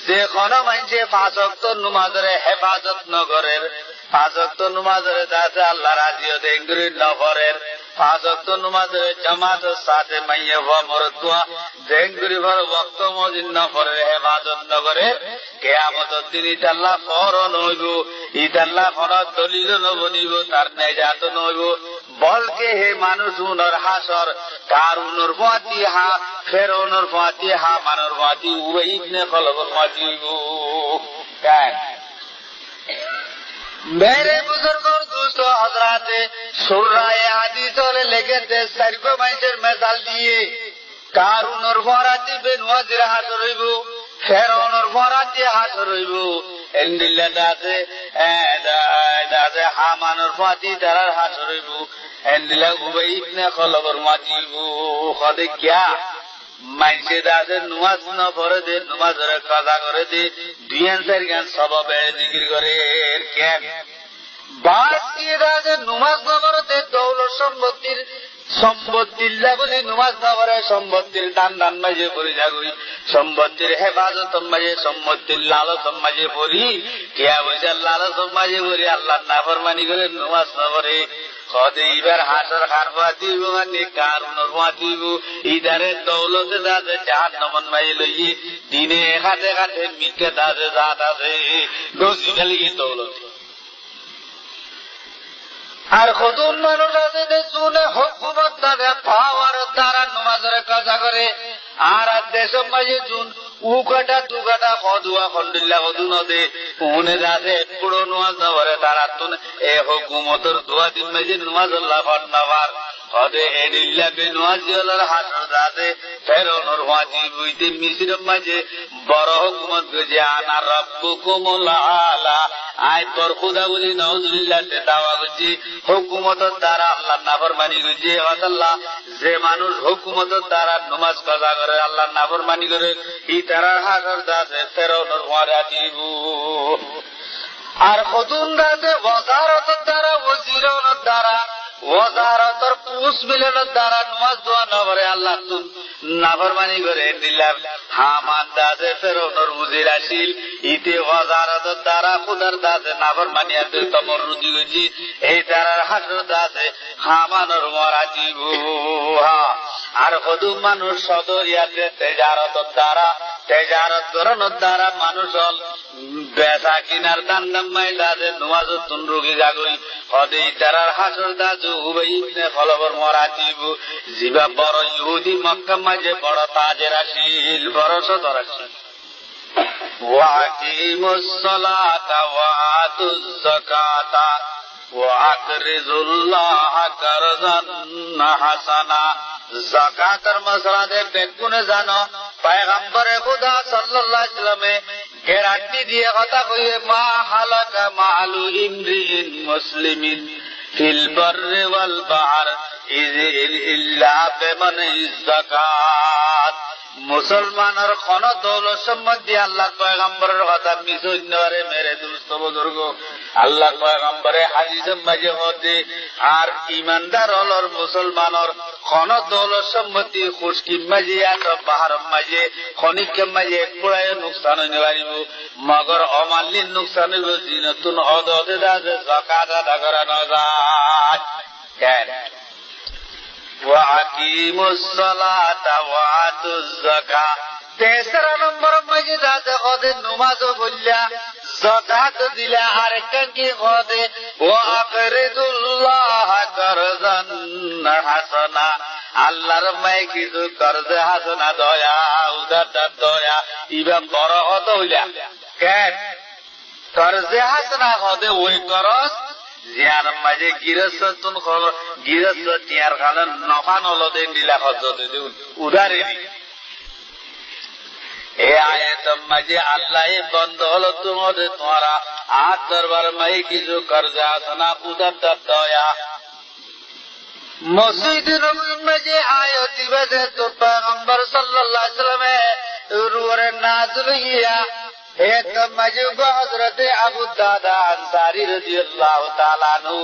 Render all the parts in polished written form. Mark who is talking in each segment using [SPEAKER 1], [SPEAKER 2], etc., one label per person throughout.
[SPEAKER 1] যে কোনো মানুষে 5 ওয়াক্ত নামাজের হেফাজত নগরের 5 ওয়াক্ত নামাজের দাদা আল্লাহ রাজিও দেঙ্গুরি নগরের 5 ওয়াক্ত নামাজের জামাতের সাথে মাইয়া ওয়া মরতুয়া দেঙ্গুরি ভর ওয়াক্ত মজিন নগরের হেফাজত নগরের কিয়ামতের দিন ইতাল্লাহ ফরন হইব ইতাল্লাহ ফরত দলিল নবনিব তার নেজাত নইব বলকে হে মানুষ উনর হাসর কারুনর ফাতিহা ফেরৌনর ফাতিহা মানর ফাতি উবাই ইবনে খলবর ফাতিহু কেন मेरे बुजुर्गों दोस्तों हजरात सुराए हादीस और लेके सारिको माइसर मिसाल दिए कारून और फराती बेनवाजिर हाजिर হইবো ফেরাউন और फराती हाजिर হইবো এন্ডিল্লা দাদে হামান और ফাতি তারার হাজির হইবো এন্ডিল্লা উবাই ইবনে খলবর মাতিবো খদে क्या মাইসে দাদে নামাজ না পড়ে দে নামাজের কাজা করে দে দুইয়ান চারগান সবাবে জিকির করে কেন বাস কি দাদে নামাজ না পড়ে দে দৌলত সম্পত্তির লাভে নামাজ না পড়ে সম্পত্তির দান মাঝে পড়ে যাগই সম্পত্তির হেফাজত মাঝে সম্পত্তির লালচ মাঝে পড়ি কিয়া বইছে লালচ মাঝে পড়ি আল্লাহর নাফরমানি করে নামাজ না পড়ে খদে ইবার হাসর খারবা দিব মানে কারুনর মাতিব ইদারে দৌলতে দাদে জাহান্নামন মাই লই দিনে খাতে খাতে মিকে দাদে জাত আছে দোষী খালি দৌলত আর খুদুন মানুষ আছে শুনে হুকুমত দাদে পাওয়ার দ্বারা নামাজের কাজা করে আর দেশের মাঝে জুন উকাটা তুকাটা কদুয়া খন্ডিল্লা কদু নদে উনে দাদে পুরো নামাজ না পড়ে তারা তুন এ হুকুমতর দোয়া দিন মাঝে নামাজ আল্লাহ পড়নাবার কদে এডিল্লা বেনওয়াজিওলার হাসর দাদে ফেরাউনের ওয়াজি বুইতে মিসরের মাঝে বড় হুকুমত গজে আনা রব্বুকুমুল আলা আয় তোর খুদা বলি নাউজুবিল্লাহ তে দাওয়া করছি হুকুমতের দ্বারা আল্লাহর নাফরমানি করছে আল্লাহ যে মানুষ হুকুমতের দ্বারা নামাজ কাজা করে আল্লাহর নাফরমানি করে ই তারার হাসর দাদে ফেরাউনের ওয়ারাতিব আর খুদুন দাদে ওয়াজারতের দ্বারা ওয়াজিরনের দ্বারা ওয়াজারতের পুষ মিলনের দ্বারা নামাজ দোয়া না করে আল্লাহ নাফরমানি করে দিলাম হামান দাদে ফেরাউনের উজির আসিল ইতে ওয়াজারতের দ্বারা খুদার দাদে নাফরমানি আর তমরুদি হইছি এই দ্বারার হাসর দাদে হামানের মরাজিব আর খুদু মানুষ সদরিয়াতে তেজারতের দ্বারা তেজারত করানোর দ্বারা মানুষ বেচা কিনার দান নামাই দাদে নামাজ তুন রোগী জাগই হদে তারার হাসর দাদু উবাই ইবনে খলবর মরাতিব জিবা বড় ইহুদি মক্কা মাঝে বড় তাজের আসিল বড় সদর আসিল ওয়াকিমুস সালাতা ওয়া আতুজ যাকাতা ওয়া আকরিজুল্লাহ কারজান হাসানা যাকাতের মাসলা দে বেগুনে জানো পয়গম্বর খুদা সাল্লাল্লাহু আলাইহি ওয়াসাল্লামে গ্যারান্টি দিয়ে কথা কইয়ে মা হালাকা মালু ইমরিন মুসলিমিন ফিল বাররি ওয়াল বাহর ইল্লা বিমানি যাকাত মুসলমানের কোন দৌলত সম্বন্ধে আল্লাহ পয়গম্বরের কথা মিছুন্নরে মেরে দুস্থ বুজুর্গ আল্লাহ পয়গম্বরে হাদিসের মাঝে হতে আর ইমানদার হলর মুসলমানের কোন দৌলত সম্বন্ধে খুশকির মাঝে আর বাহার মাঝে খনিকের মাঝে পুরায় নুকসান হইতে পারিব মগর অমাল্যের নুকসান হইব জিনতুন অদতে দাদে যাকাত আদা করা না যায় কেন وَأَقِيمُوا الصَّلَاةَ وَآتُوا الزَّكَاةَ তেসরা নম্বর মাঝে দাদে ওদের নামাজ বললা যাকাত দিলা আর কি ওদে ওয়া আকরিদুল্লাহ কারজান হাসানা আল্লাহর মাই কিছু করজে হাসানা দয়া উদারতা দয়া ইবা বড় হত হইলা কেন করজে হাসানা ওদে ওই করস জিয়ার মাঝে গিরস্তন গিরস্ত টিয়ার খালে নফা নলদে দিলা হজতে উদারে এ আয়াতের মাঝে আল্লাহ বন্ধ হলো তোমাদের তোমরা আজ দরবার মাই কিছু কর্জা আসনা উদারতার দয়া মসজিদ নবীর মাঝে আয়াত বাজে তো পয়গম্বর সাল্লাল্লাহু আলাইহি ওয়াসাল্লামে রুরে নাযিল হইয়া এক মাঝে হযরত আবু দাদা আনসারী রাদিয়াল্লাহু তাআলা আনহু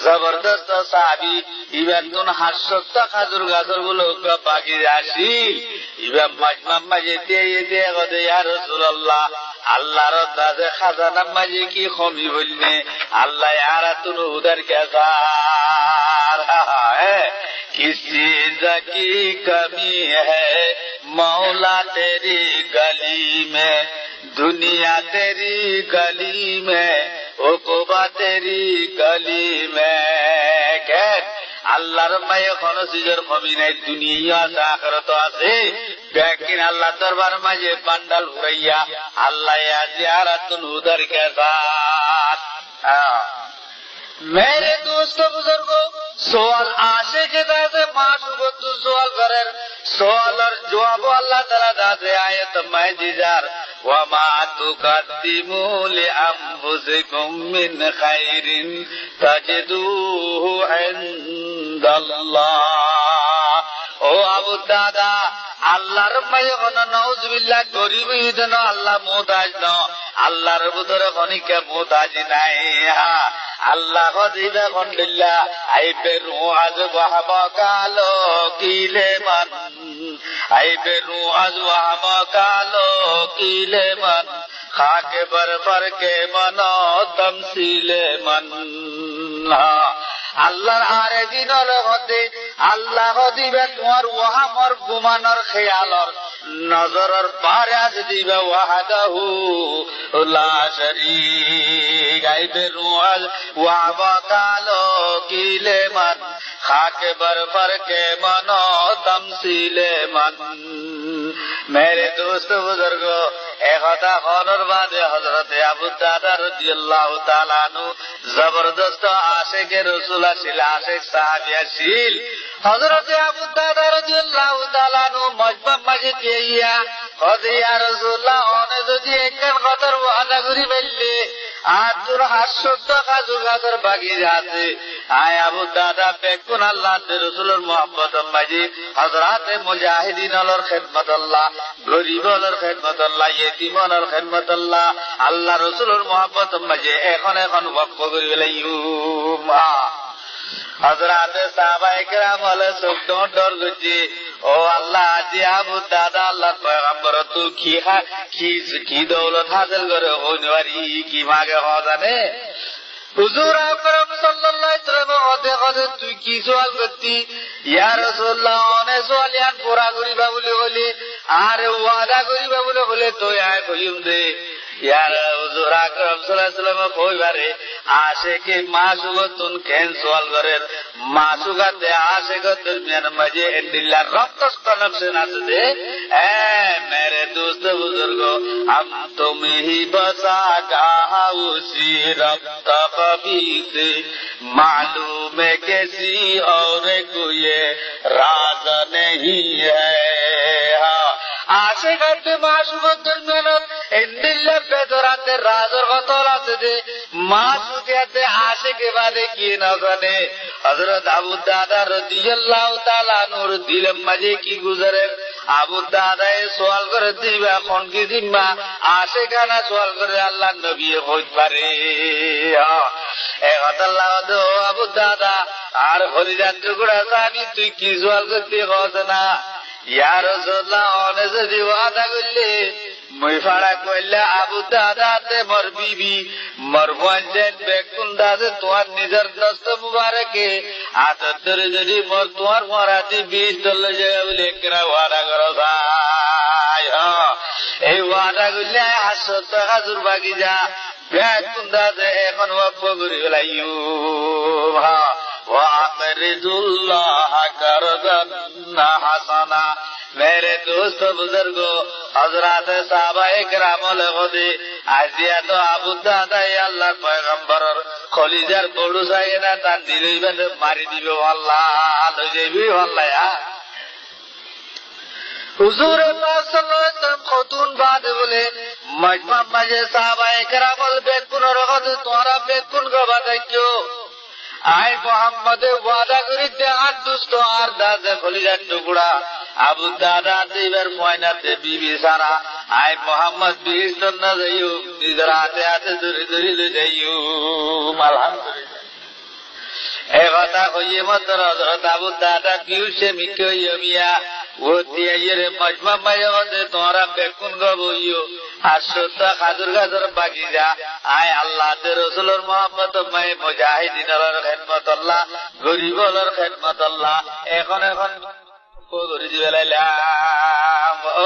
[SPEAKER 1] জবরদস্ত সাহাবী ইবাতুন হাসত খাজুর গাজর গুলো বাকি আসি ইবা মাজমা মাঝে তে গদে ইয়া রাসূলুল্লাহ আল্লাহর দাজে খাজানা মাঝে কি কমি বললে আল্লাহ আর তুন উদার কেসার किसी की कमी है मौला तेरी गली में दुनिया तेरी गली में उक़बा तेरी गली में কেন আল্লাহর মায়ে কোন সিজের কমি নাই দুনিয়া আছে আখিরাত আছে দেখেন আল্লাহ দরবার মাঝে পান্ডাল উড়াইয়া আল্লাহ জিয়ারাতুন উদার কে সাথ मेरे दोस्तों बुजुर्गों सवाल आशे के दादे माशूको तू सवाल करे सवाल और जवाब अल्लाह ताला दादे आए तो मैं जिजार वमा तुकद्दिमू लिअंफुसिकुम मिन खैरिन तजिदूहु इंदल्लाह ओ अबू दादा আল্লাহর মায়ে কোন নাউজুবিল্লাহ গরিব ইদন আল্লাহ মুহতাজ ন আল্লাহর ভিতরে খনিকে মুহতাজ নাই আল্লাহ দিবে কন্ডিল্লাহ আইবে রুআজ ওয়াহবা কালো কিলে মান আইবে রুআজ ওয়াহবা কালো কিলে মান খাকে বরফর কে মনো তমসিলে মান আল্লাহর আরে দিনর মধ্যে আল্লাহ দিবে তোমার ওয়াহামর গুমানর খেয়ালর নজরর পারাজ দিবে ওয়াহাদাহু লা শরীক আইবে রুআজ ওয়াবা কালো কিলে মান খাকে বরফর কে মনো তমসিলে মান मेरे दोस्त बुजुर्गो एकथा खनर बादे हजरत আবু দাদা রাদিয়াল্লাহু তাআলা আনহু জবরদস্ত আশিকে রাসূল ছিল আশিক সাহাবী ছিল হযরত আবু দাদা রাদিয়াল্লাহু তাআলা আনহু মজমা মাঝে গিয়া কদে ইয়া রাসূলুল্লাহ অনে যদি একখান কথার ওয়াদা করি বললে আর তোর হাস্যত কাজুগাদর বাকি যাচ্ছে আয় আবু দাদা বেকুন আল্লাহ রাসূলের মুহাব্বত মাঝে হযরত মুজাহিদিন আল্লাহর খিদমত আল্লাহ গরিব আল্লাহর খিদমত আল্লাহ ইয়েতিমনের খিদমত আল্লাহ আল্লাহ রাসূলের মুহাব্বত মাঝে এখন ওয়াকফ করি লাইয়ু হযরত সাহাবায়ে কেরাম বলে সুকন ডর গজি ও আল্লাহ আজি আবু দাদা আল্লাহর পয়গম্বর তো কি দৌলত হাসিল করে হইনওয়ারি কি মাগে জানে হুজুর আকরাম সাল্লাল্লাহু আলাইহি ওয়াসাল্লাম ওদে তুই কি সওয়াল করতি ইয়া রাসূলুল্লাহ অনে সওয়ালিয়ান পুরা করিবা বলে বলি আর ওয়াদা করিবা বলে বলে তো আয় কইম দে ইয়া হুজুর আকরাম সাল্লাল্লাহু আলাইহি ওয়াসাল্লাম কইবারে আশিকে মাসুগতুন কেন সওয়াল করেন মাসুগাতে আশিগতুল মিয়ান মাঝে ইল্লা রক্তস কনফসন আছে দে मेरे दोस्त बुजुर्गो हम तुम ही बसा कहा उसी रब्त कभी से मालूम है किसी और को ये राज नहीं है आशिकाते माशूकातुल मेहनत इंदिल्ला बेदराते राजर कतल আছে যে মাসুকিয়াতে আশিকে বাদে কি না জানে হযরত আবু দাদা রাদিয়াল্লাহু তাআলা আনহুর দিলের মাঝে কি গুজরে আবু দাদা সওয়াল করে দিবা কোন কি জিম্মা আশিকানা সওয়াল করে আল্লাহ নবী কইতে পারে আল্লাহ দো আবু দাদা আর হরিজান টুকরা সানি তুই কি সওয়াল করতে কস না ইয়া রাসূলুল্লাহ অনে যদি ওয়াদা করলে মই ফাড়া কইলা আবু দাদাতে মোর বিবি মোর বঞ্জেন বেকুন দাদে তোমার নিজের দস্ত মুবারকে আদর যদি মোর তোমার মরাতি 20 চলে যায় বলে কেরা ওয়াদা করো ভাই এই ওয়াদা করলে 800 টাকা জুর বাকি যা বেকুন দাদে এখন ওয়াফ করি লাইও ওয়াকরিদুল্লাহ করদান হাসানা मेरे दोस्त बुजुर्गो हजरत साहबाए किराम लगोदे আজিয়া তো আবু দাদা আল্লাহর পয়গম্বরের খলিজার বড় সাইনা তার দিলেই মানে মারি দিবে আল্লাহ লই যাইবি আল্লাহ হুজুর পাক সাল্লাল্লাহু আলাইহি ওয়াসাল্লাম খতুন বাদ বলে মজমা মাঝে সাহাবায়ে কেরাম বেকুনের কথা তোরা বেকুন গবা দাইছো আয় মোহাম্মদ ওয়াদা করি দে আর দুষ্ট আর দাদা খলিজার টুকরা আবু দাদা দেবের ময়নাতে বিবি সারা আয় মোহাম্মদ বিশ না যাইও নিজের হাতে হাতে ধরে ধরে যাইও আলহামদুলিল্লাহ এ কথা কইয়ে মাত্র হযরত আবু দাদা বিউসে মিকে মিয়া মজমা মাইয়া তোমরা বেকুন গবইও আর সত্তা খাজুর গাজর বাকি যা আয় আল্লাহ রসুলের মোহাম্মদ মাই মুজাহিদিন খেদমত আল্লাহ গরিব খেদমত আল্লাহ এখন করে দিবে লাইলাম ও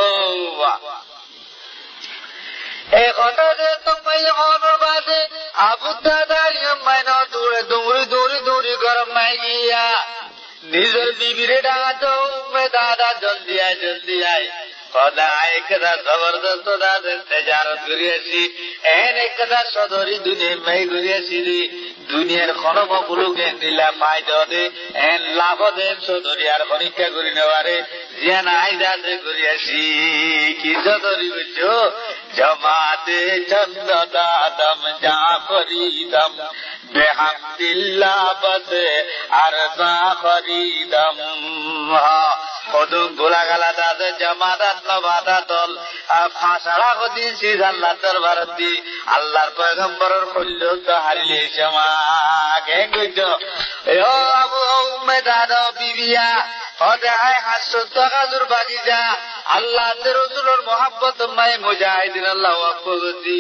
[SPEAKER 1] এই কথা যে তোমায় খবর বাজে আবু দাদা মাইন দৌড়ে দৌড়ি দৌড়ি দৌড়ি গরম মাই গিয়া নিজের বিবিরে ডাকাতো দাদা জলদি আয় খোদা একদা জবরদস্ত দাদা তেজারত করিয়াছি এন একদা সদরি দুনিয়া মাই করিয়াছি দুনিয়ার খনম বুলুকে দিলা পাই দে এন লাভ দেন সদরি আর পরীক্ষা করি নেওয়ারে জিয়ান আইদাতে করিয়াছি কি সদরি বুঝছো জমাতে চন্দ দাদম যা ফরিদম বেহামদিল্লাহ বসে আর যা ফরিদম কদম গোলা গালা দাদে জমাদাত নবাদা দল ফাঁসড়া দিয়েছি আল্লাহ দরবার দি আল্লাহর পয়গম্বরের কল্য তো হারিয়ে সমাকে কইতো ও আবু উম্মেদাদ বিবিয়া ওদায় 500 টাকার বাগিচা আল্লাহ রসুলের মহব্বত মাই মুজাহিদিন আল্লাহ ওয়াকফি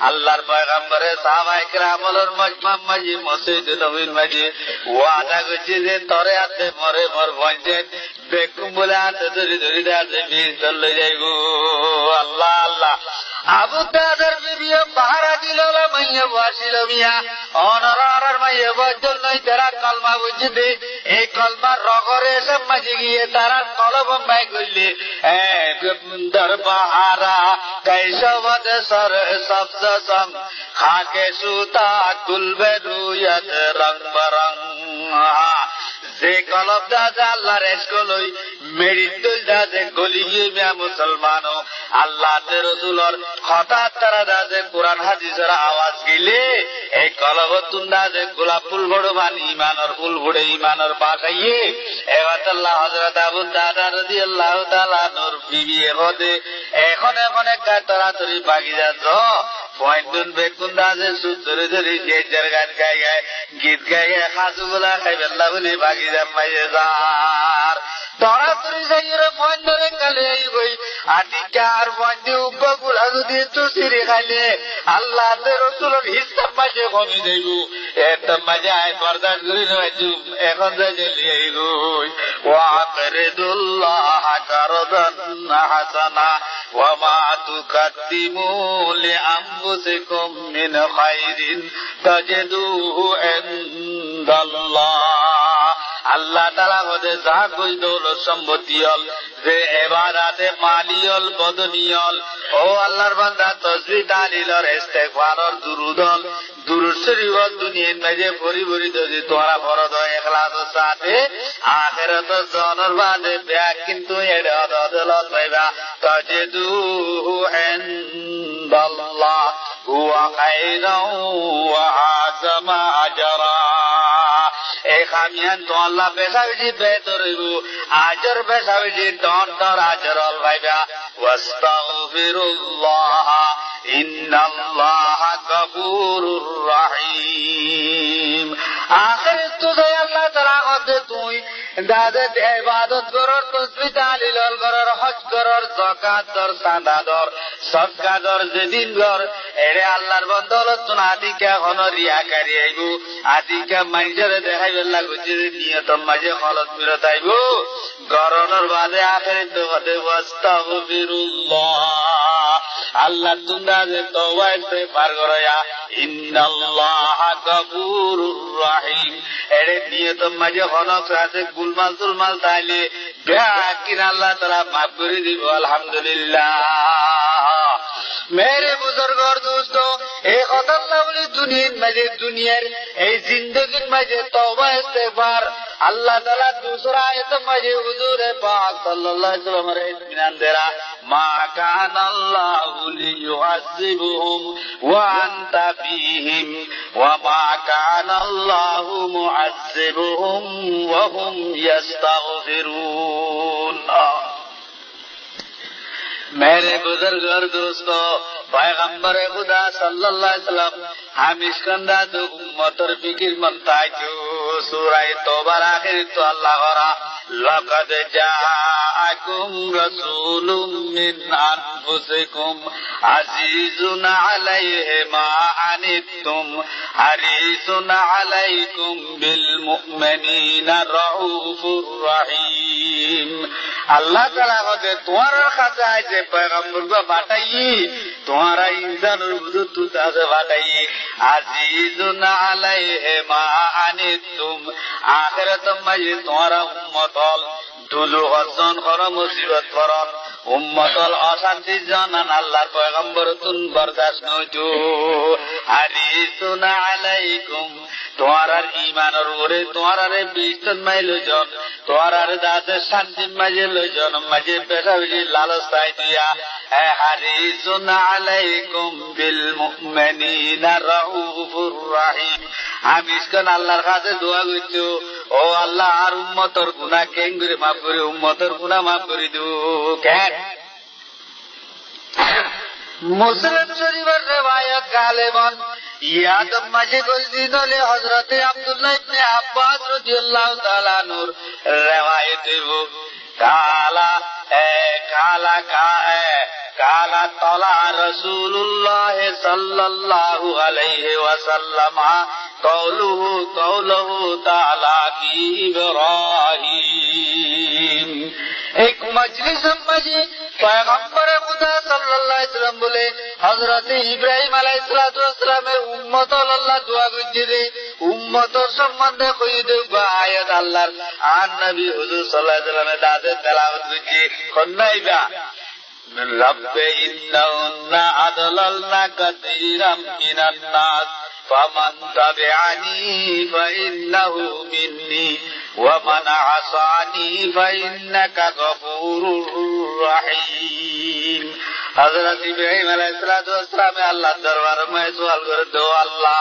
[SPEAKER 1] আল্লাহর পয়গম্বরে সাহাবায়ে কেরামের মজমা মাঝি মসজিদ নবীর মাঝি ওয়াদা করছে যে তরে হাতে মরে মর বঞ্চে বেকুম বলে হাতে ধরি ধরি হাতে বীর চলে যাইব আল্লাহ আল্লাহ আবু দাদার বিবিও পাহারা দিল মাইয়া বসিল মিয়া অনরার মাইয়া বজল নই তারা কলমা বুঝবে এই কলমার রগরে এসে মাঝে গিয়ে তারা কলম বাই করলে দর পাহারা কৈশবদ সর সবজ সং খাকে সুতা গুলবে রুয়ত রং বরং যে কলম দাদা আল্লাহ রেসকলই মেরিতুল দাদে গলি গিয়ে মিয়া মুসলমানও আল্লাহ রসুলর হঠাৎ তারা দাদে কোরআন হাদিসের আওয়াজ গেলে এই কলম তুন্দাদে গোলাপ ফুল বড় মান ইমানের ফুল বড়ে ইমানের পাঠাইয়ে এবার আল্লাহ হযরত আবু দাদা রাদিয়াল্লাহু তাআলা নূর বিবি হদে এখন একটা তাড়াতাড়ি বাগি যাচ্ছ পয়েন্টুন বেকুন দাদে সুদ ধরে ধরে যে গান গায় গায় গীত গায় গায় খাসুগুলা খাই বেল্লা বলে বাগি যাম মাইয়ে যার তাড়াতাড়ি যাইরে পয়েন্ট ধরে কালে গই আটিকার পয়েন্টে উপগুলা যদি তুসিরে খাইলে আল্লাহ রসুলের হিসাব মাঝে কমে যাইব এত মাঝে আয় বরদাস্ত করি নাইছু এখন যাই গই ওয়াকরিদুল্লাহ কারদান হাসানা ওয়া মা তুকদ্দিমু লিআনফুসিকুম মিন খায়রিন তাজিদুহু ইনদাল্লাহ আল্লাহ তাআলা হতে যা কই দৌলত সম্পত্তি হল যে ইবাদতে মালিয়ল বদনিয়ল ও আল্লাহর বান্দা তাসবিহ তাহলিলর ইস্তিগফারর দুরুদল দুরুদ শরীফ দুনিয়ার মাঝে ভরি ভরি যদি তোরা ফরজ হয় ইখলাসের সাথে আখিরাত জানার বাদে ব্যাক কিন্তু এর আদালত পাইবা তাজিদুহু ইনদাল্লাহ হুয়া খায়রান ওয়া আযমা আজরা এই খামিয়ান তো আল্লাহ বেশাবেশি বেতরিব আজর বেশাবেশি দর দর আজর অল ভাইবা ওয়াস্তাগফিরুল্লাহ ইন্নাল্লাহা গফুরুর রহিম আখির তো আল্লাহ তাআলা হতে তুই দাদে ইবাদত করর তাসবিহ তাহলিল করর হজ করর যাকাত দর সাদা দর সদকা দর যেদিন দর এরে আল্লাহর বদৌলত তুন আদিকা হন রিয়াকারী আইব আদিকা মাইজরে দেখাইবে লাগুছে নিয়ত মাঝে খলত বিরত আইব গরনের বাদে আখির তো হতে ওয়াস্তাগফিরুল্লাহ আল্লাহ তুন্দা যে তওবা ইস্তিগফার করয়া ইন্নাল্লাহা গফুরুর রহিম এরে নিয়ত মাঝে খনত আছে গুলমাল তুলমাল তাইলে বেকিন আল্লাহ তাআলা মাফ করে দিব আলহামদুলিল্লাহ मेरे बुजुर्ग और दोस्तों एक अल्लाह बोले दुनियार এই জিন্দেগির মাঝে তওবা ইস্তিগফার আল্লাহ তাআলা दूसरा आयत মাঝে হুজুর পাক সাল্লাল্লাহু আলাইহি ওয়াসাল্লামের ইতমিনান দেরা মা কানা আল্লাহু লিয়ুআযিবুহুম ওয়া আনতা ফীহিম ওয়া মা কানা আল্লাহু মুআযিবুহুম ওয়া হুম ইস্তাগফিরুন मेरे बुजुर्ग और दोस्तों पैगंबर खुदा सल्लल्लाहु अलैहि वसल्लम हम इसकंदा तो उम्मतर फिकिर मनता जो সূরা তওবার আখির তো আল্লাহ করা লাকাদ জাআকুম রাসূলুম মিন আনফুসিকুম আজিজুন আলাইহি মা আনিতুম হারিসুন আলাইকুম বিল মুমিনিনা রাউফুর রহিম। আল্লাহ তাআলা বলে তোমার কাছে আইছে পয়গম্বরকে পাঠাই তোমারা ইনসানের বুজুর্গ তাতে পাঠাই আজিজুন আলাইহি মা আনিতুম আখিরাতুম মাঝে তোমারা উম্মতল দুলু অর্জন করো মুসিবত করন উম্মতল অশান্তি জানান আল্লাহর পয়গম্বর তুন বরদাস্ত নইতো হারিসুন আলাইকুম তোমার ইমানের উপরে তোমার বিস্তন মাইল জন তোমার দাদের শান্তি মাঝে লইজন মাঝে পেশা বেশি লালচ তাই দিয়া হারিসুন আলাইকুম বিল মুমিনিনা রাউফুর রহিম। আমি ইসকান আল্লাহর কাছে দোয়া করছি ও আল্লাহ আর উম্মতর গুনাহ কেন করে মাফ করে উম্মতর গুনাহ মাফ করে দিও কেন। মুসলিম শরীফের রিওয়ায়াত গালেবান ইয়াদ মাঝে গলদিন হলে হযরত আব্দুল্লাহ ইবনে আব্বাস রাদিয়াল্লাহু তাআলা নূর রিওয়ায়াত কালা তালা রাসূলুল্লাহ সাল্লাল্লাহু আলাইহি ওয়াসাল্লাম কওলুহু তাআলা কি ইব্রাহিম। এক মজলিস মাঝে পয়গম্বর খুদা সাল্লাল্লাহু আলাইহি ওয়াসাল্লাম বলে হযরত ইব্রাহিম আলাইহিস সালাতু ওয়াসসালামের উম্মত আল্লাহ দোয়া করছে উম্মতর সম্বন্ধে কই দেব আয়াত আল্লাহর আর নবী হুজুর সাল্লাল্লাহু আলাইহি ওয়াসাল্লামের দাদে তেলাওয়াত করছে খন্নাইবা رب إنهن أضللن كثيرا من الناس فمن تبعني فإنه مني ومن عصاني فإنك غفور رحيم। حضرت ইব্রাহিম আলাইহিস সালাম আল্লাহর দরবারে میں سوال করে দো আল্লাহ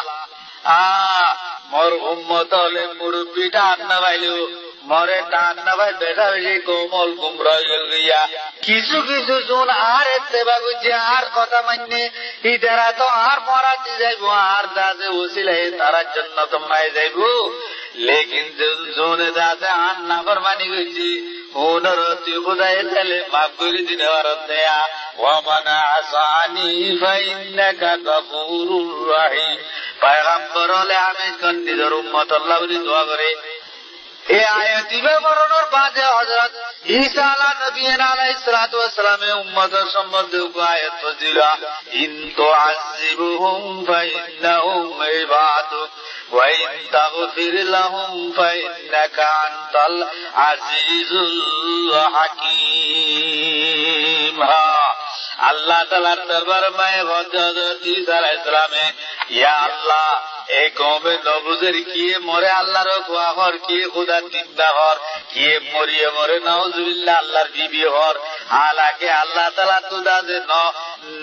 [SPEAKER 1] মোর উম্মত হলে মুরব্বিটা আন্না পাইলো মরে টান না ভাই বেটা বেশি কোমল কুমড়া গিয়া কিছু কিছু জন আর সেবা করছে আর কথা মাননে ইতারা তো আর মরাতে যাইব আর দাদে উসিলে তারার জন্য তোমরাই যাইব লেকিন জোনে দাদে আর না ফরমানি করছি অনুরতি খুদায় তাহলে মাফ করে দিতে পারত দেয়া ওয়ামানা আসানি ফাইন্নাকা গফুরুর রহিম। পয়গম্বর হলে আমি কোন নিজের উম্মত আল্লাহ বলে দোয়া করে এ আয়াতি ব্যবহারের বাদে হযরত ঈসা আলাইহিস সালাতু ওয়াসসালামের উম্মতের সম্বন্ধে আয়াত ফজিলা ইন তুআযিবুহুম ফাইন্নাহুম ইবাদুক ওয়া ইন তাগফির লাহুম ফাইন্নাকা আনতাল আজিজুল হাকীম। আল্লাহ তাআলার দরবারে মায়ে হযরত ঈসা আলাইহিস সালামে ইয়া আল্লাহ এই কওমে নবুজের কি মরে আল্লাহর কোয়া হর কি খোদা চিন্তা হর কি মরিয়ে মরে নাউজুবিল্লাহ আল্লাহর বিবি হর হালাকে আল্লাহ তাআলা তুদা যে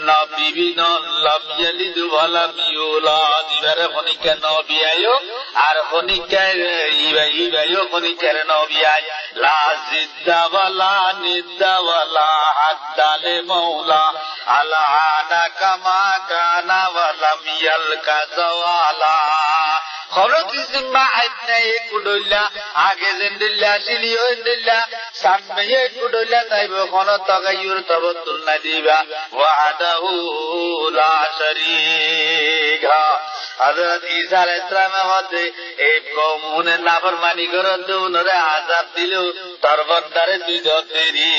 [SPEAKER 1] ন বিবি ন লাম ইয়ালিদু ওয়া লাম ইউলাদ ইবারে খনিকা নবী আয়ো আর খনিকা ইবাইও খনিকার নবী আয় লা জিদ্দা ওয়ালা নিদ্দা ওয়ালা হাদ্দালে মাওলা আলা আনা কামা কানা ওয়া লাম ইয়ালকা জাওয়ালা খরো কিসমা আইনা এক কুডল্লা আগে জেন্দিল্লা সিলিও ইন্দিল্লা সামনে এক কুডল্লা তাইব কোন তাগায়ুর তবতুল না দিবা ওয়াদাহু লা শারীকা। হযরত ঈসা আলাইহিস সালামের মধ্যে এই কওমে নাফরমানি করে দুনরে আযাব দিল তরবন্দারে দুই দেরি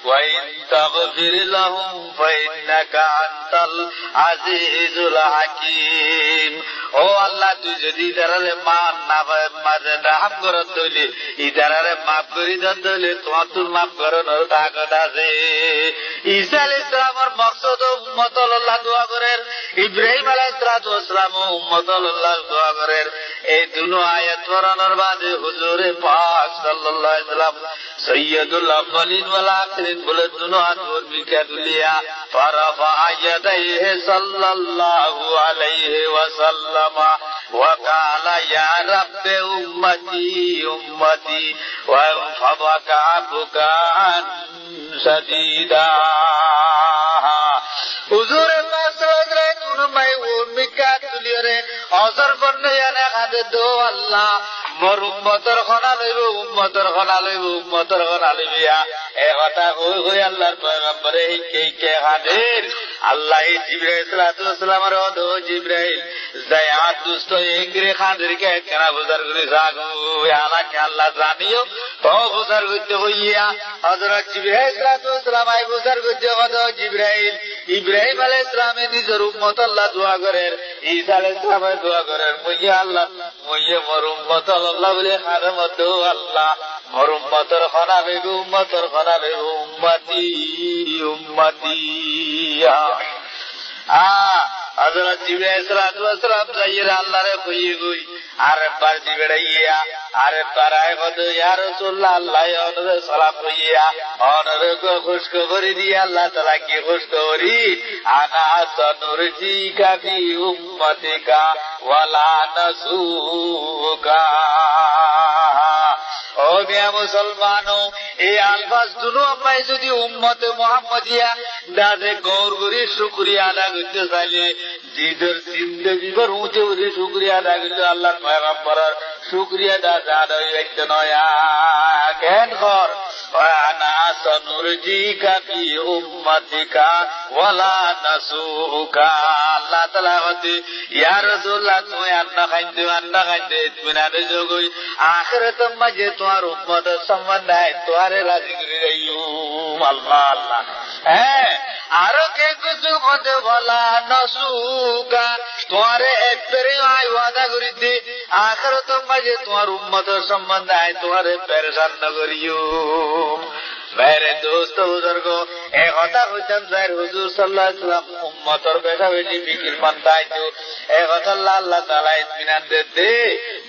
[SPEAKER 1] ওয়া ইন তাগফির লাহুম ফাইন্নাকা আনতাল আজিজুল হাকীম। ও আল্লাহ তুই যদি ইদারারে মাফ না মাঝে রাহাম করত দইলে ইদারারে মাফ করি দইলে তোমার তুই মাফ করানোর তাকত আছে। ঈসা আলাইহিস সালামের মকসদ উম্মত আল্লাহ দোয়া করেন ইব্রাহিম আলাইহিস সালাম উম্মত আল্লাহ দোয়া করেন। এই দুনো আয়াত পড়ানোর বাদে হুজুরে পাক সাল্লাল্লাহু আলাইহি ওয়াসাল্লাম সৈয়দুল আউয়ালিন ওয়াল আখিরিন বলে দুনো হাত উর্মিকা তুলিয়া ফারাফা ইয়াদাইহি সাল্লাল্লাহু আলাইহি ওয়াসাল্লাম ওয়া ক্বালা ইয়া রাব্বি উম্মতি উম্মতি ওয়া ফাবাকা বুকান শাদীদা। হুজুরে পাক সাল্লাল্লাহু আলাইহি ওয়াসাল্লাম উর্মিকা তুলিয়া রে অজর বন্নে জানে খাতে দো আল্লাহ মোর উম্মতর খনা লইব উম্মতর খনা লইব উম্মতর খনা লইবিয়া এ কথা কই কই আল্লাহর পয়গম্বরে কে হাদের আল্লাহ জিবরাইল সাল্লাল্লাহু আলাইহি ওয়াসাল্লামের ওদো জিবরাইল জায়াত দুষ্ট একরে খাদেরকে কেনা বুঝার করে যাগো আলাকে আল্লাহ জানিও তো বুঝার করতে হইয়া হযরত জিবরাইল সাল্লাল্লাহু আলাইহি ওয়াসাল্লাম আই বুঝার করতে ওদো জিবরাইল ইব্রাহিম আলাইহিস সালামে নিজের উম্মত আল্লাহ দোয়া করেন ঈসা আলাইহিস সালামে দোয়া করেন মুইয়া আল্লাহ মুইয়া মোর উম্মত আল্লাহ বলে খাদমত আল্লাহ মোর উম্মতর খনা বেগু উম্মতর খনা বেগু উম্মতি উম্মতি হযরত জিবরাইল সাল্লাল্লাহু আলাইহি ওয়াসাল্লাম যাইরা আল্লাহরে কইয়ে গই আরেকবার জিবরাইয়া আরেকবার আয় কত ইয়া রাসূলুল্লাহ আল্লাহ ওরে সালাম কইয়া ওরে খুশখবরি দিয়া আল্লাহ তাআলা কি খুশখবরি আনা সানুরজিকা ফি উম্মতিকা ওয়ালা নাসুকা ও মিয়া মুসলমানো এই আলফাজ দুনো আমায় যদি উম্মতে মুহাম্মাদিয়া দাদে গৌর করি শুকরিয়া আদা করতে চাইলে জিদের জিন্দগি ভর উঁচে উঠে শুকরিয়া আদা করতে আল্লাহর পয়গম্বরের শুকরিয়া দাদা আদা হইতে নয়া কেন কর আনা সানুরজিকা ফি উম্মতিকা ওয়ালা নাসুকা আল্লাহ তাআলা বলে ইয়া রাসূলুল্লাহ তুমি আন্না খাইতে তুমি না দেজগই আখিরাতের মাঝে তোমার উম্মতের সম্বন্ধ है तुम्हारे राजी করে রইও আল্লাহ আল্লাহ হ্যাঁ আরো কে কিছু কথা বলা নসুকা তোমারে একবারে আয় ওয়াদা করিতে আখিরাতের মাঝে তোমার উম্মতের সম্বন্ধ है तुम्हारे परेशान न करियो मेरे दोस्त बुजुर्गो एक কথা কইতাম স্যার হুজুর সাল্লাল্লাহু আলাইহি ওয়াসাল্লাম উম্মতের বেটা বেটি ফিকির মানতাই তো এক কথা আল্লাহ তাআলা ইতমিনান দে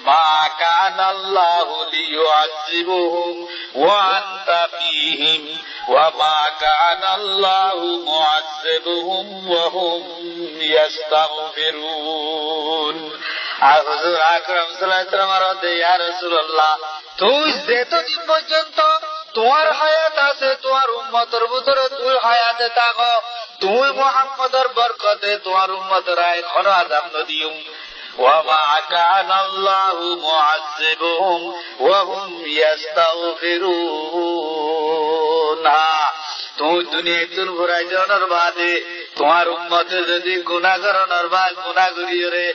[SPEAKER 1] মা কানাল্লাহু লিয়ুআযিবুহুম ওয়া আনতা ফীহিম ওয়া মা কানাল্লাহু মুআযিবুহুম ওয়া হুম ইস্তাগফিরুন আর হুজুর আকরাম সাল্লাল্লাহু আলাইহি ওয়াসাল্লাম ইয়া রাসূলুল্লাহ তুই যতদিন পর্যন্ত তোমার হায়াত আছে তোমার উম্মতের ভিতরে তুই হায়াতে থাকো তুই মুহাম্মদের বরকতে তোমার উম্মতের এখনো আযাব নদিও ওয়া মা কানাল্লাহু মুআযিবুহুম ওয়া হুম ইস্তাগফিরুন তুই দুনিয়ায় তুন ঘুরাই যাওয়ার বাদে তোমার উম্মতে যদি গুনাহ করানোর বাদ গুনাহ করিও রে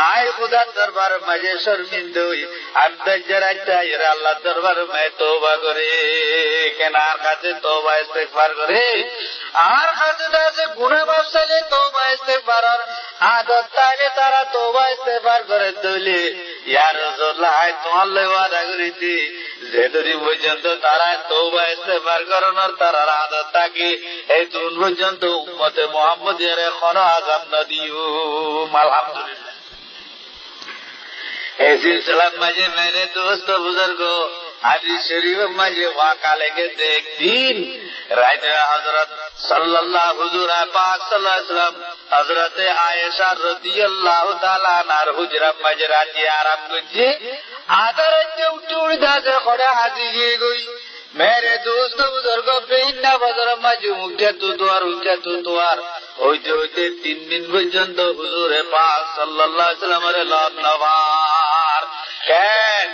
[SPEAKER 1] আয় খুদার দরবার মাঝে শর্মিন্দা হই আন্দাজ জরাইতা এরা আল্লাহ দরবার মে তওবা করে কেনার কাছে তওবা ইস্তেগফার করে আর কাছে আছে গুনাহ মাফ চাইলে তওবা ইস্তেগফারের আদত তাইলে তারা তওবা ইস্তেগফার করে দিলে ইয়া রাসূলুল্লাহ তোমার লই ওয়াদা করিছি যেদিন পর্যন্ত তারা তওবা ইস্তেগফার করানোর তার আদত থাকে এই দিন পর্যন্ত উম্মতে মুহাম্মদের কোনো আযাব না দিও আলহামদুলিল্লাহ এই সিলসিলার মাঝে মেরে দোস্ত বুজুর্গো হাদিস শরীফ মাঝে ওয়াকা লেগে একদিন রাতে হযরত সাল্লাল্লাহু হুজুর পাক সাল্লাল্লাহু আলাইহি ওয়াসাল্লাম হযরত আয়েশা রাদিয়াল্লাহু তাআলা আনহার হুজরাত মাঝে রাতে আরাম করছে আদারে উঠে উঠে দাদা করে হাজি গিয়ে গই मेरे दोस्त बुजुर्ग बेइन्ना बाजार माঝে উঠে তো তোয়ার হইতে হইতে 3 দিন পর্যন্ত হুজুরে পাক সাল্লাল্লাহু আলাইহি ওয়াসাল্লামের লন্নবার কেন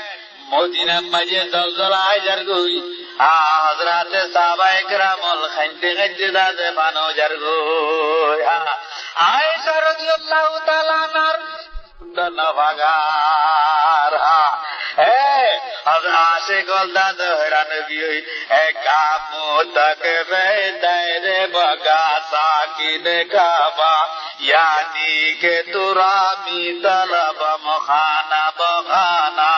[SPEAKER 1] মদিনা মাঝে দলদল আইজার গই হযরতে সাহাবায়ে কেরামল খাইতে খাইতে দাদে বানো জার গই আয়েশা রাদিয়াল্লাহু তাআলা আনহার নবাগার আশে গলদা দহরা নবী কামো তক বেদরে বগা সাকিন কাবা यानी के तुरामी तलब मखाना बखाना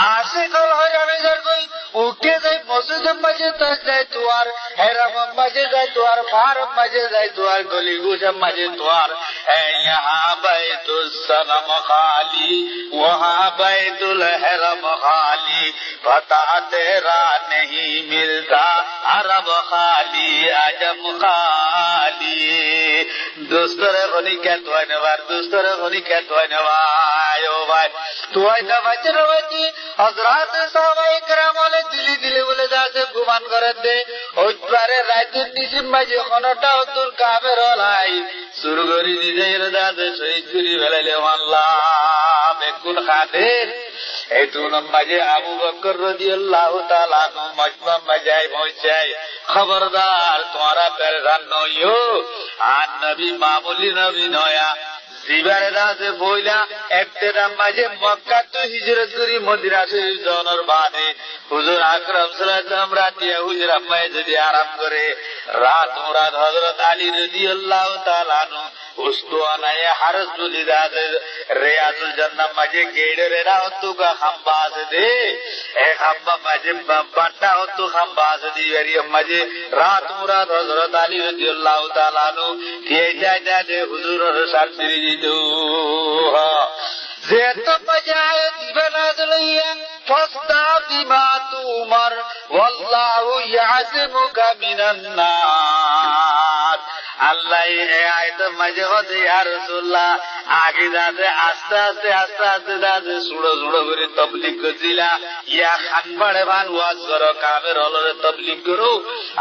[SPEAKER 1] आशिक हो जाने जर कोई उठे जाए मस्जिद मस्जिद तक जाए तुआर हैरम मस्जिद जाए तुआर फारम मस्जिद जाए तुआर गली गुजम मस्जिद तुआर है यहाँ बैतुल सनम खाली वहाँ बैतुल हैरम खाली पता तेरा नहीं मिलता अरब खाली अजम खाली दोस्तरे गनी क्या तुआई नवार ओ भाई तुआई नवाज नवाजी हजरत साहबाए किराम वाले दिली दिले बोले দাসে গুমান করে দে ওইবারে রাইতুর নিসিম মাঝে কোনটা তোর কামের হলাই শুরু করি নিজের দাসে শহীদ করি ফেলাইলে আল্লাহ বেকুন খাদের এইটু মাঝে আবু বকর রাদিয়াল্লাহু তাআলা আনহু মজমা মাজায় পৌঁছায় খবরদার তোমরা পেরেশান নইও আর নবী মামুলি নবী নয়া জীবারে দাসে বইলা একটা মাঝে মক্কা তো হিজরত করি মদিনা শরীফ যাওয়ার বাদে হুজুর আকরাম সাল্লাল্লাহু আলাইহি ওয়াসাল্লাম রাতিয়া হুজুর আম্মায়ে যদি আরাম করে রাত মুরাদ হযরত আলী রাদিয়াল্লাহু তাআলা আনহু উস্তুয়ানায়ে হারস বলি দাসে রিয়াজুল জান্নাহ মাঝে গেড়ে রাহতু কা খাম্বাস দে এ খাম্বা মাঝে বাটা হতু খাম্বাস দি এরিয়া মাঝে রাত মুরাদ হযরত আলী রাদিয়াল্লাহু তাআলা আনহু কে যায় দে হুজুরের সাথী দিদু যে তো বাজায় দিবানা দলিয়া ফস্তা বিমা তুমার ওয়াল্লাহু ইয়াসিমুকা মিনান নাস আল্লাহ এই আয়াত মাঝে হতে ইয়া রাসূলুল্লাহ আগে যাতে আস্তে আস্তে যাতে সুড়ো করে তাবলীগ করছিলা ইয়া খানবাড়ে বান ওয়াজ করো কামের হলরে তাবলীগ করো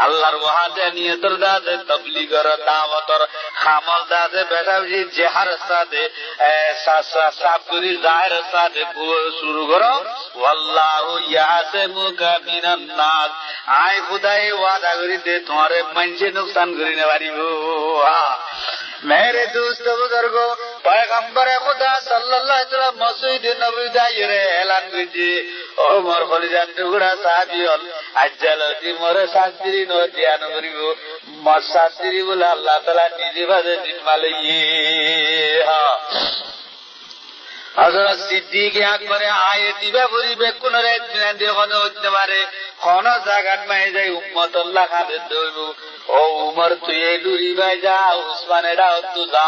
[SPEAKER 1] আল্লাহর ওয়াদে নিয়তর যাতে তাবলীগ করো দাওয়াতর খামল যাতে বেটাজি জেহার সাথে সাফ করি জাহের সাথে শুরু করো ওয়াল্লাহু ইয়াসিমুকা মিনান নাস আয় খুদাই ওয়াদা করি দে তোমারে মানুষে নুকসান করি না পারিব मेरे दोस्त बुजुर्गो पैगंबर खुदा सल्लल्लाहु अलैहि वसल्लम मस्जिद नबवी दायरे ऐलान कीजिए ओ मोर खलिजान टुकड़ा साहबी हल अज्जलती मोरे शास्त्री नो ध्यान करियो मत शास्त्री बोला अल्लाह ताला निजे बादे दिन मालइए हां हजरत सिद्दीक আকবরে আয়ে দিবা বলিবে কোন রে দেখো হতে পারে কোন জায়গায় মাই যাই উম্মত আল্লাহ খাদের দইব ও উমর তুই এই ডুরি ভাই যা উসমান এরা হতো যা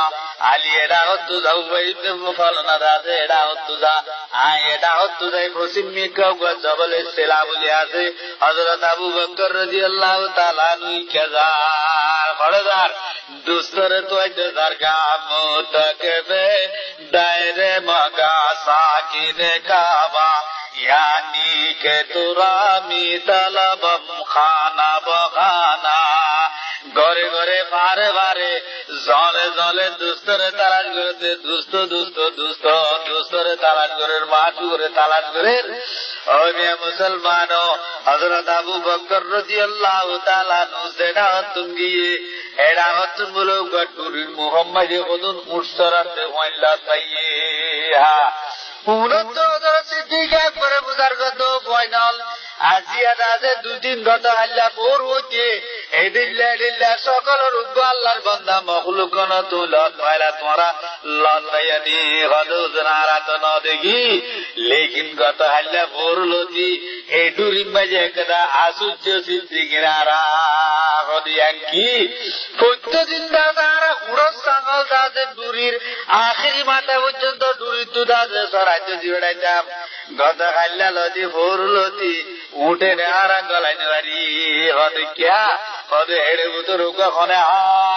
[SPEAKER 1] আলী এরা হতো যা উবাইদ মুফালনা দাদে এরা হতো যা আয় এরা হতো যাই মুসলিমি কাউ জবলে সেলা বলি আছে হযরত আবু বকর রাদিয়াল্লাহু তাআলা নুই কেজার খড়দার দুস্তরে তো আইতে দরগাহ মুতাকবে দায়রে মগা সাকিনে কাবা यानी के तुरामी तलबम खाना बखाना घरे घरे बारे बारे जले जले दुस्तरे तालाश करते दुस्तरे तालाश करे माचू करे तालाश करे और ये मुसलमानों हजरत अबू बकर রাদিয়াল্লাহু তাআলা নুসেনা তুঙ্গিয়ে এরা হতুন বলো গটুরি মুহাম্মদ কদুন মুশতারাতে ওয়াইলা তাইয়ে হ্যাঁ উনত সিদ্দিক আকবর বুজার্গ তো ফাইনাল আজিয়া দাদে দুই তিন ঘন্টা আল্লাহ পর হইতে এই দিল্লা সকল রূপ আল্লাহর বান্দা মখলুক না তো লত পাইলা তোমরা লত পাইয়ানি হদুজনা রাত ন দেখি লেকিন গত আল্লাহ পর লতি এই ডুরি মাঝে একটা আসুচ্চ সিদ্দিকেরা হদিয়ান কি প্রত্যেকদিন দাদারা উড়স সাঙ্গল দাদে ডুরির আখেরি মাথা পর্যন্ত ডুরি তো দাদে সরাইতে জিড়াইতাম গত আল্লাহ লতি পর লতি উঠে নেহারা গলাইনে বাড়ি হতে ক্যা হতে হেড়ে বুতর কখনে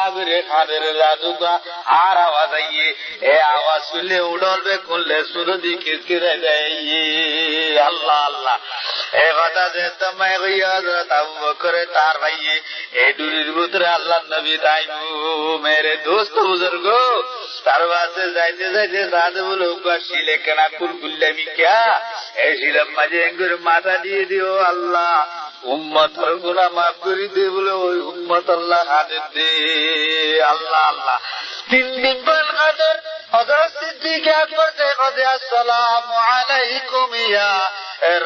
[SPEAKER 1] আগুরে খাদের লাদুকা আর আওয়াজ আইয়ে এ আওয়াজ শুনলে উড়লবে করলে সুরদি কিসকিরে যাইয়ে আল্লাহ আল্লাহ এ কথা যে তোমায় হজরত আবু বকর তার ভাইয়ে এ ডুরির ভিতরে আল্লাহ নবী তাইবু মেরে দোস্ত বুজুর্গ তার বাসে যাইতে যাইতে সাধু বলে শিলে কেনা কুলকুল্লামি ক্যা এই শিলাম মাঝে এঙ্গুর মাথা দিয়ে দিও আল্লাহ উম্মতের গুনাহ মাফ করে দে বলে ওই উম্মত আল্লাহ খাদের দে আল্লাহ আল্লাহ তিন দিন পর খাদের হযরত সিদ্দিক আকবর কদে আসসালামু আলাইকুম ইয়া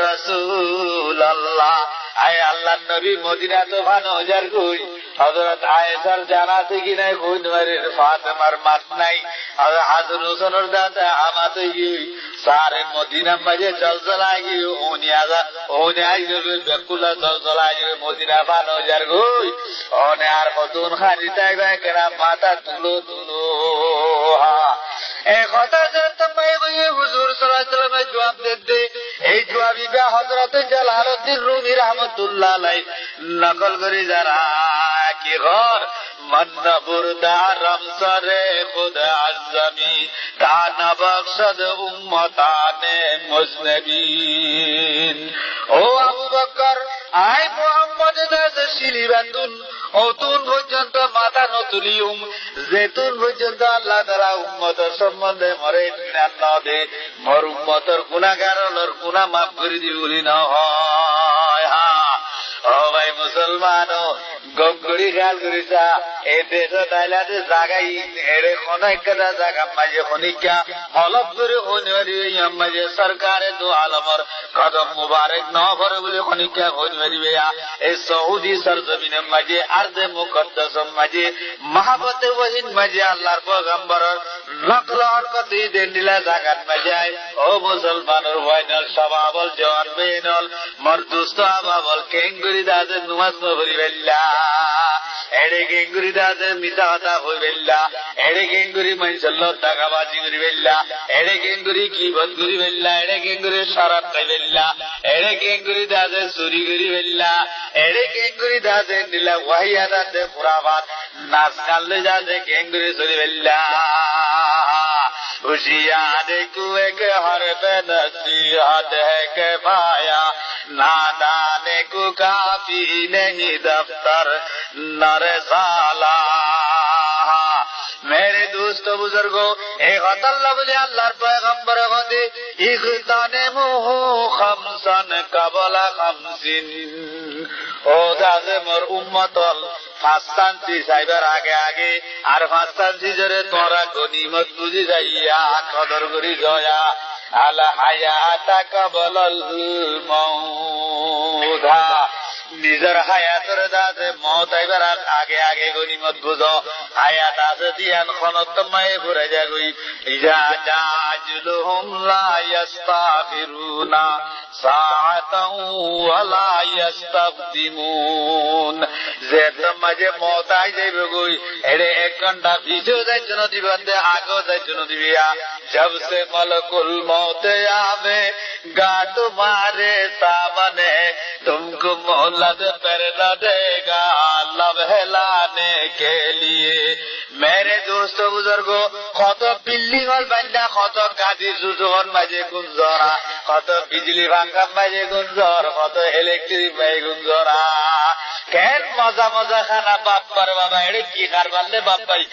[SPEAKER 1] রাসূলুল্লাহ আয় আল্লাহর নবী মদিনা তো ভানো হাজার কই হযরত আয়েশার জানাতে কি নাই কই নরে ফাতেমার মাত নাই আর হাসান হোসেনের দাদা আমাতে কি সারে মদিনা মাঝে জলজলাই কি ওনি আইবে বেকুলা জলজলাই মদিনা ভানো হাজার কই ওনে আর কতন খানি তাই ভাই কেরা মাথা তুলো এই কথা জানতে পাইবে হুজুর সাল্লাল্লাহু আলাইহি ওয়াসাল্লামের জবাব দিতে এই জবাবি বা হযরত জালালউদ্দিন রুমি রাহমাতুল্লাহ আলাইহি নকল করে যারা কি ঘর মন্ন বুরদারম সরে খুদা আজমি তানা বখশদ উম্মতানে মুজনবিন ও আবু বকর আই মোহাম্মদ দাসে শিলিবাতুন অতুন পর্যন্ত মাথা নতুলিউম যেতুন পর্যন্ত আল্লাহ তাআলা উম্মতের সম্বন্ধে মরে না দে মোর উম্মতের গুনাহগারর গুনাহ মাফ করে দিবি বলি না হয়। ও ভাই মুসলমান গঙ্গুড়ি খেয়াল করিছা এই দেশ তাইলাতে জাগাই এড়ে অনেকটা জায়গা মাঝে খনিকা অলপ করে হইনারি মাঝে সরকারে দু আলমর কদম মুবারক ন ভরে বলে খনিকা হইনারি এই সৌদি সরজমিনের মাঝে আরজে মুকদ্দাসম মাঝে মাহবতে ওহিন মাঝে আল্লাহর পয়গম্বরের লক্ষ কতি দিলা জাগাত মাঝে ও মুসলমানের ওয়াইনাল সবাবল জওয়ান বেনল মর দুস্ত আবাবল কেঙ্গুরি দাদে নুমাজ পড়ি বেল্লা এড়ে কেঙ্গুরি দাদে মিছা কথা হই বেল্লা এড়ে কেঙ্গুরি মনসল্ল দাগাবাজি করি বেল্লা এড়ে কেঙ্গুরি গীবত করি বেল্লা এড়ে কেঙ্গুরি শরাব খাই বেল্লা এড়ে কেঙ্গুরি দাদে চুরি করি বেল্লা এড়ে কেঙ্গুরি দাদে নিলা ওয়াহিয়া দাদে পুরাবাদ নাচ কানলে দাদে কেঙ্গুরি চুরি বেল্লা होशियार कुए के हर पे नसीहत है के पाया नादाने को काफी नहीं दफ्तर नर साला। मेरे दोस्तों बुजुर्गों एक अल्लाह बोले अल्लाह पैगंबर होते इख्ताने मुह खमसन कबला खमसिन ओ दादे मोर उम्मतल फास्तांती साइबर आगे आगे और फास्तांती जरे तोरा गनीमत बुझी जाइया कदर करी जया आला हायाता कबलल मौधा निजर हायातर दादे मौत आइबर आगे आगे गनीमत बुझो हायात आसे दियान खनत माए भरे जागई इजा जाजुलहुम ला यस्तागिरुना साअतन वला यस्तक़दिमुन যেত মাঝে মত আই যাইবে গই এড়ে 1 ঘন্টা পিছু যাইছ না দিবাতে আগো যাইছ না দিবিয়া जब से मलकुल मौत आवे गा तुम्हारे सामने तुमको मोहलत पर न देगा लम्हे लाने के लिए। मेरे दोस्तों बुजुर्गों कत बिल्डिंग और बंदा कत गाड़ी सुजुगन माঝে गुंजरा कत बिजली भांगा माঝে गुंजर कत इलेक्ट्रिक माঝে गुंजरा কেন মজা মজা খানা বাপ পার বাবা এড়ে কি কারবারলে বাপ ভাই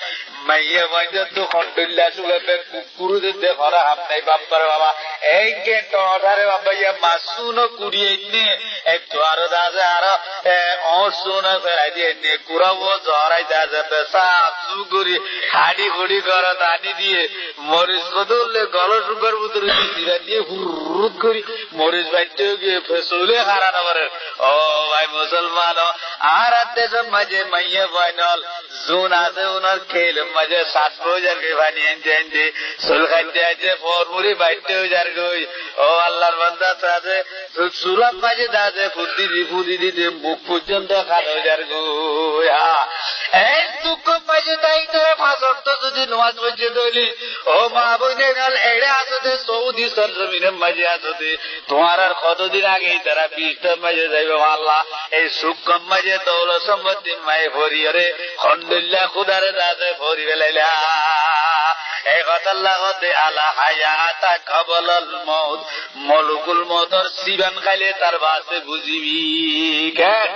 [SPEAKER 1] মাইয়ে বাইদে তো খন্ডুল্লা সুগাবে কুকুরু দে ভরা হাম নাই বাপ পার বাবা এই কে তোধারে বাবা ইয়া মাসুনো কুড়িয়ে নে এক তো আর দাজে আর ও সোনা ফেরাই দিয়ে নে কুরাবো জরাই দাজে পেশা সুগুরি হাড়ি হুড়ি করে দানি দিয়ে মরিচ কদলে গল সুগার ভিতরে দিরা দিয়ে হুরুত করি মরিচ বাইতে গিয়ে ফেসলে হারানো করে। ও ভাই মুসলমান আর দেশ মাঝে মাইয়ে বাইনল জুন আছে উনার খেল মাঝে 7,000 के बानी एंजे सुलखाते আছে ফরমুরি বাইতে যার গই ও আল্লাহর বান্দা সাথে সুলাম মাঝে দাদে ফুদি দিতে মুখ পর্যন্ত খালো যার গই এই দুঃখ মাঝে দাইতে ফাজর তো যদি নামাজ পড়তে দইলি ও মা বইনে গেল এড়ে আসতে সৌদি সরজমিনে মাঝে আসতে তোমার আর কতদিন আগে তারা 20 মাঝে যাইবে আল্লাহ এই সুখ মাঝে দৌলত সম্পত্তি মায়ে ভরি রে আলহামদুলিল্লাহ খুদারে দাদে ভরি বেলাইলা এই কথা হতে আলা হায়াতা কবলল মউত মলকুল মউতর সিবান খাইলে তার বাসে বুঝিবি কেন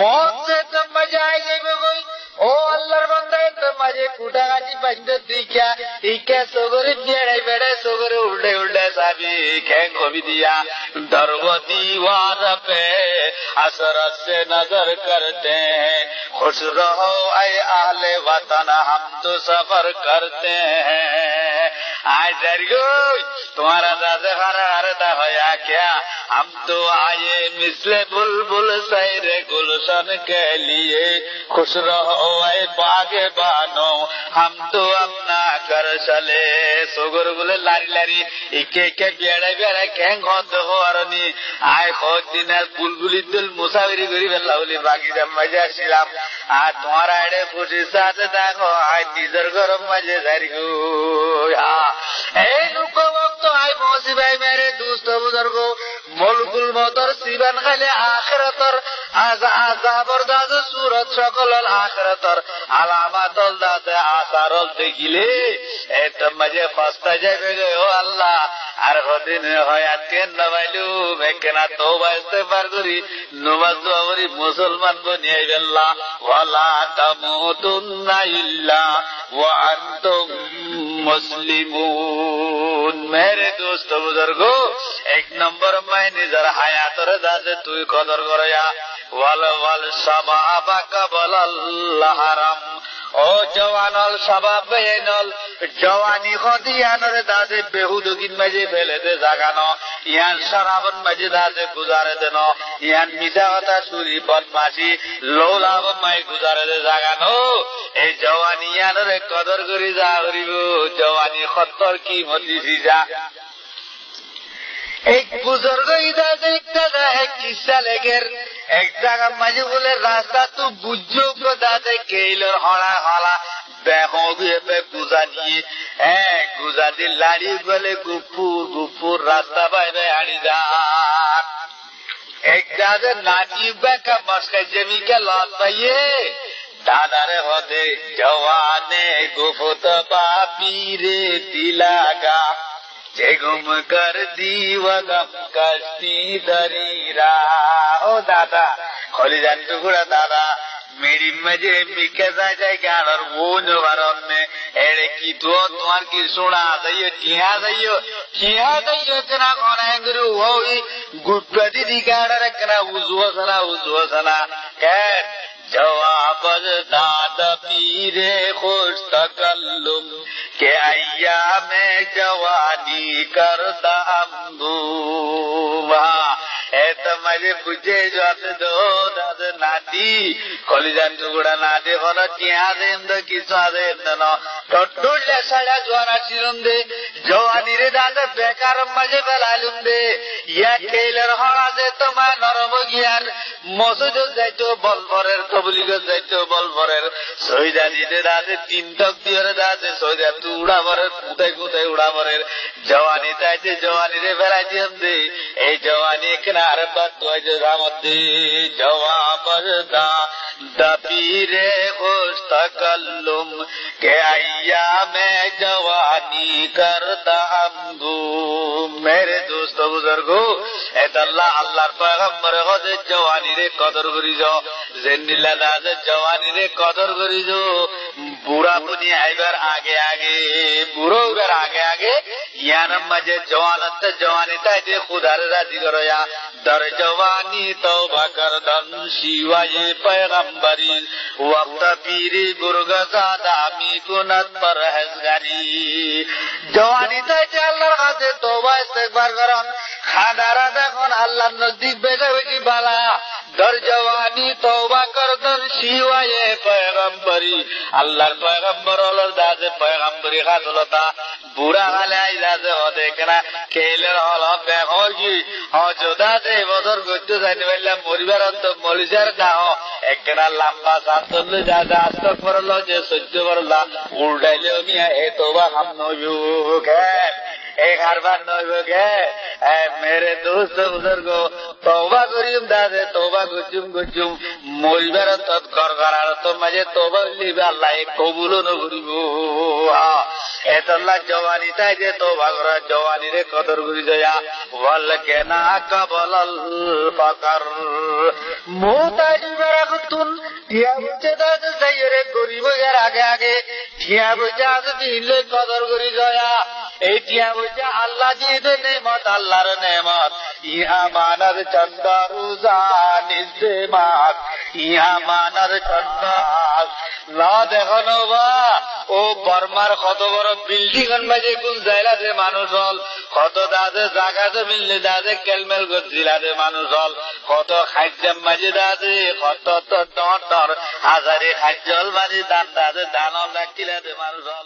[SPEAKER 1] মত সে তো মজা আই যাইবে কই ও আল্লাহর বান্দা তো মাঝে কুটাগাছি বাঁধতে দিকা ইকে সগরে বেড়াই বেড়াই সগরে উল্টে উল্টে যাবি কেন কবি দিয়া দরবতি ওয়ার পে असरत से नजर करते हैं खुश रहो ऐ आहले वतन हम तो सफर करते हैं आज दरगो तुम्हारा दादा हरा हरता होया क्या हम तो आए मिसले बुलबुल सैरे गुलशन के लिए खुश रहो ऐ बागे बानो हम तो अपना कर चले सुगर बोले लारी लारी इके के बेड़ा बेड़ा कें खत हो अरनी आय खत दिन बुलबुली दिल मुसाफिरी करी बेला बोली बाकी जब मजा ছিলাম আর তোমার আড়ে খুশির সাথে দেখো আয় নিজের গরম মাঝে ধরিগো এই দুঃখ ভক্ত আয় পৌঁছি ভাই মেরে দুস্থ বুজুর্গ মলকুল মতর সিবান খালে আখিরাতর আযাবর দাদে সুরত সকল আখিরাতর আলামাতল দাদে আসারল দেখিলে এত মজে ফস্তা যাবে গো আল্লাহ আর কদিন হয় আজকে নবাইলু মেকেনা তওবা ইস্তেগফার করি নমাজ দোয়া করি মুসলমান বনিয়ে আল্লাহ ওয়ালা তামুতুন্না ইল্লা ওয়া আনতুম মুসলিমুন। মেরে দোস্ত বুজুর্গো, এক নম্বর মাই নিজের হায়াতের দাদে তুই কদর করয়া ওয়াল ওয়াল সাবাবা কাবলাল হারাম। ও জওয়ানল সাবাব বেনল জওয়ানি খদিয়ানর দাদে বেহুদগিন মাঝে ফেলে দে জাগানো ইয়ান সারাবন মাঝে দাদে গুজারে দেন ইয়ান মিঠা কথা চুরি বদমাশি লোলাব মাই গুজারে দে জাগানো। এই জওয়ানি ইয়ানরে কদর করি যা করিব জওয়ানি খত্তর কি মতিছি যা। এক বুজুর্গ ইদার দেখতে এক কিসা লেগের এক জায়গা মাঝে বলে রাস্তা তো বুঝছো দাদে কেইলর হলা হলা দেখো গুজা নিয়ে গুজা দিয়ে লাড়ি বলে গুপুর গুপুর রাস্তা বাইরে হাড়ি যান। এক দাদে নাচি বেকা মস্কাই জমিকে লত পাইয়ে দাদারে হদে জওয়ানে গুফত বাপিরে দিলাগা যে গুম কর দিওয়াগম কস্তি দরিরা। ও দাদা খলিজান টুকুরা দাদা मेरी मजे मिके जाए गानर वो नवरन ने एड़े की तो तुम्हार की सुना दइयो किया दइयो कना कोना गुरु होई गुप्पदी दी गानर कना उजुसना के जवाब दाद पीरे खुश तकल्लुम के अय्या में जवानी करदा अम्बुवा मजे बुझे जाते दो दाद नाती कलिजान टुकड़ा नाते होना क्या दे किसा दे टोटुल्ले साड़ा जोना चिरुंदे जवानी रे दाद बेकार मजे बलालुंदे या केलर होना दे तो मैं नरम गियार मसुद जाइतो बल भरेर तबलिग जाइतो बल भरेर सहिदानी रे दादे तीन तक दियर दादे सहिदा तू उड़ा भरेर कुताई उड़ा भरेर जवानी चाइते जवानी रे बेराई दिंदे ए जवानी केना अरे बात तो मध्य जवाब दपीरे खुश तकल्लुम के अय्या में जवानी करदा अम्बू। मेरे दोस्त बुजुर्गो अल्लाह पैगम्बर हदे जवानी रे कदर करी जो जेनिला दादे जवानी रे कदर करी जो बुरा पुनी आइबर आगे आगे बुरो उगर आगे आगे यानम मजे जवानत जवानी ताइते खुदारे राजी करो या दर जवानी तौबा कर दन शिवाये पैगम्बरी वक्त पीरी बुर्गजा दामी कुनत परहेजगारी। जवानी ताइते अल्लाहर काছে तौबा इस्तेगफार करन खादारा देखुन आल्लाहर नजदीक बेजा बेटी बाला दर जवानी तौबा कर दन शिवाये पैगम्बरी अल्लाहर पैगम्बर हलर दादे पैगम्बरी खादलता बुरा गाले आई दादे हो देखना केलेर हल बेगोगी हो जोदा दे बदर गद्दो जाने वाला मरिबार तो मलिजार दाओ एकना लंबा सातले दादा आस्तक परलो जे सज्ज परला उल्टाइले मिया ए तौबा हम नयो के एक हर बार नयो के मेरे दोस्त बुजुर्गो तौबा करिम दादे तौबा गुजुम मरिबार तत्कर करार तो मजे तौबा लिबा अल्लाह कबूल न करिबो। एतल्ला जवानी ताइते तौबा करा जवानी रे कदर करी जया वल के ना कबलल फकर मोताजी बरकतुन टिया बुझे दाद सयरे गरीब यार आगे आगे टिया बुझा दिले कदर करी जया ए टिया बुझा अल्लाह दी दे नेमत अल्लाहर नेमत इहा मानर चंदा रोजा निजे मात इहा मानर चंदा ना देखो बा ও বর্মার কত বড় বিল্ডিং মাঝে কোন জায়গাতে মানুষ হল কত দাদে জায়গাতে মিললে দাদে কেলমেল করছিলাতে মানুষ হল কত খাদ্যের মাঝে দাদে কত তো হাজারে খাদ্য মাঝে দান দাদে দান রাখিলাতে মানুষ হল।